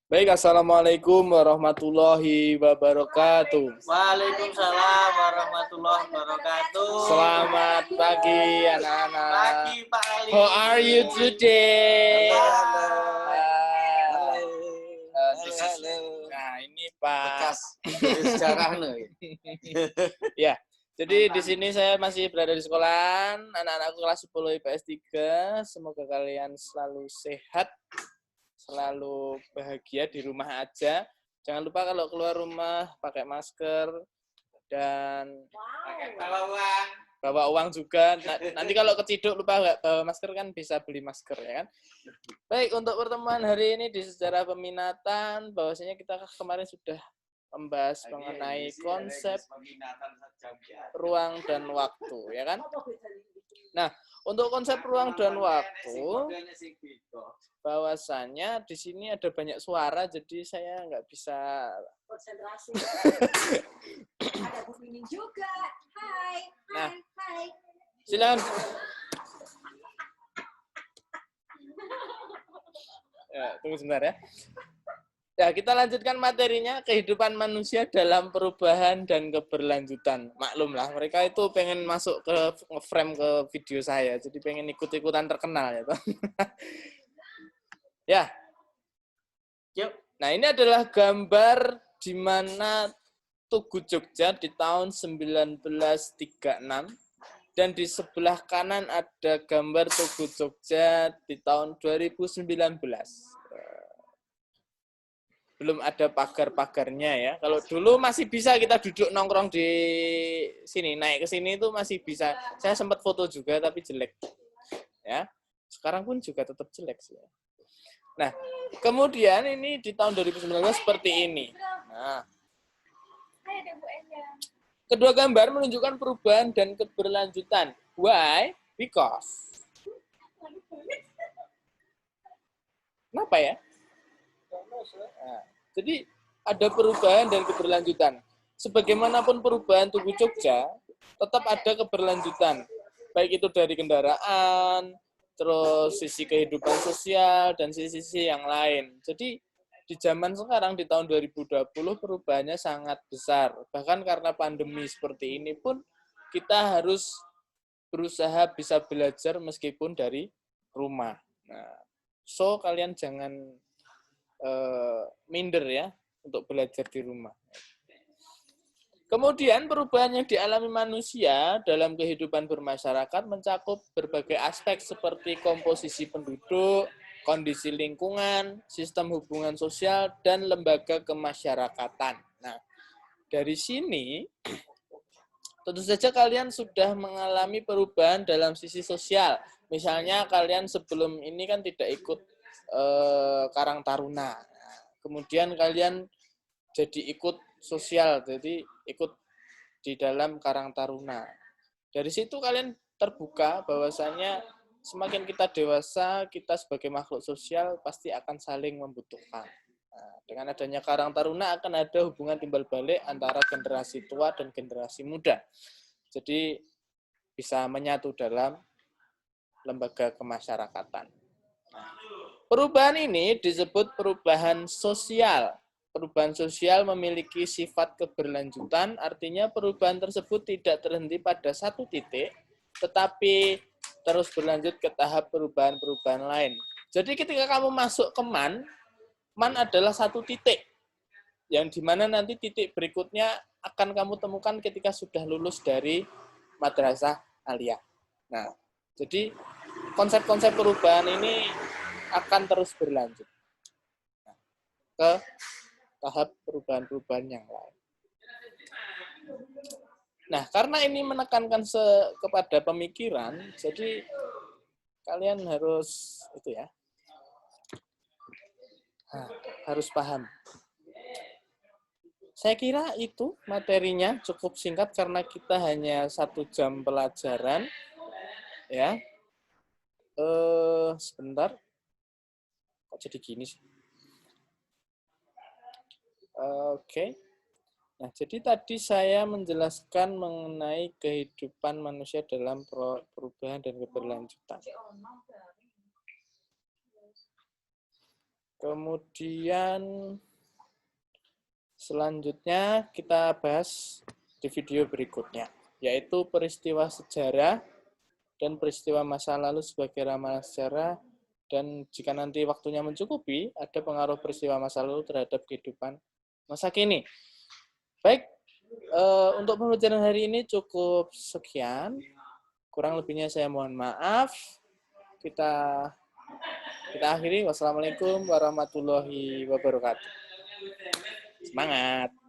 Baik, assalamualaikum warahmatullahi wabarakatuh. Waalaikumsalam warahmatullahi wabarakatuh. Selamat pagi anak-anak. Pagi Pak Ali. How are you today? Halo. Halo. Nah, ini Pak. Bekas sejarah nih. Ya. Jadi di sini saya masih berada di sekolahan, anak-anakku kelas 10 IPS 3. Semoga kalian selalu sehat, selalu bahagia di rumah aja. Jangan lupa kalau keluar rumah pakai masker dan bawa uang juga. Nanti kalau keciduk lupa nggak bawa masker kan bisa beli masker ya kan. Baik, untuk pertemuan hari ini di sejarah peminatan, bahwasanya kita kemarin sudah membahas mengenai konsep ruang dan waktu ya kan. Nah, untuk konsep ruang dan waktu, bahwasannya di sini ada banyak suara, jadi saya nggak bisa konsentrasi. Ada Bu Mimin juga. Hai. Nah, hai. Silakan. Ya, tunggu sebentar ya. Ya, kita lanjutkan materinya, kehidupan manusia dalam perubahan dan keberlanjutan. Maklum lah, mereka itu pengen masuk ke frame ke video saya, jadi pengen ikut-ikutan terkenal ya. Ya. Yuk. Nah, ini adalah gambar di mana Tugu Jogja di tahun 1936 dan di sebelah kanan ada gambar Tugu Jogja di tahun 2019. Belum ada pagar-pagarnya ya. Kalau dulu masih bisa kita duduk nongkrong di sini, naik ke sini itu masih bisa. Saya sempat foto juga tapi jelek. Ya. Sekarang pun juga tetap jelek sih. Nah, kemudian ini di tahun 2019 seperti ini. Nah, kedua gambar menunjukkan perubahan dan keberlanjutan. Why? Because. Kenapa ya? Nah, jadi ada perubahan dan keberlanjutan. Sebagaimanapun perubahan Tugu Jogja, tetap ada keberlanjutan. Baik itu dari kendaraan, terus sisi kehidupan sosial, dan sisi-sisi yang lain. Jadi di zaman sekarang, di tahun 2020, perubahannya sangat besar. Bahkan karena pandemi seperti ini pun, kita harus berusaha bisa belajar meskipun dari rumah. Nah, so kalian jangan minder ya untuk belajar di rumah. Kemudian perubahan yang dialami manusia dalam kehidupan bermasyarakat mencakup berbagai aspek seperti komposisi penduduk, kondisi lingkungan, sistem hubungan sosial, dan lembaga kemasyarakatan. Nah, dari sini tentu saja kalian sudah mengalami perubahan dalam sisi sosial. Misalnya kalian sebelum ini kan tidak ikut Karang Taruna. Kemudian kalian jadi ikut sosial, jadi ikut di dalam Karang Taruna. Dari situ kalian terbuka bahwasanya semakin kita dewasa, kita sebagai makhluk sosial pasti akan saling membutuhkan. Nah, dengan adanya Karang Taruna akan ada hubungan timbal balik antara generasi tua dan generasi muda. Jadi bisa menyatu dalam lembaga kemasyarakatan. Perubahan ini disebut perubahan sosial. Perubahan sosial memiliki sifat keberlanjutan, artinya perubahan tersebut tidak terhenti pada satu titik, tetapi terus berlanjut ke tahap perubahan-perubahan lain. Jadi ketika kamu masuk ke MAN adalah satu titik, yang dimana nanti titik berikutnya akan kamu temukan ketika sudah lulus dari madrasah aliyah. Nah, jadi konsep-konsep perubahan ini akan terus berlanjut ke tahap perubahan-perubahan yang lain. Nah, karena ini menekankan kepada pemikiran, jadi kalian harus itu ya, harus paham. Saya kira itu materinya cukup singkat karena kita hanya 1 jam pelajaran, ya. Sebentar. Kok jadi gini sih? Oke. Nah, jadi tadi saya menjelaskan mengenai kehidupan manusia dalam perubahan dan keberlanjutan. Kemudian selanjutnya kita bahas di video berikutnya, yaitu peristiwa sejarah dan peristiwa masa lalu sebagai ramalan sejarah, dan jika nanti waktunya mencukupi, ada pengaruh peristiwa masa lalu terhadap kehidupan masa kini. Baik, untuk pembelajaran hari ini cukup sekian. Kurang lebihnya saya mohon maaf. Kita akhiri. Wassalamualaikum warahmatullahi wabarakatuh. Semangat.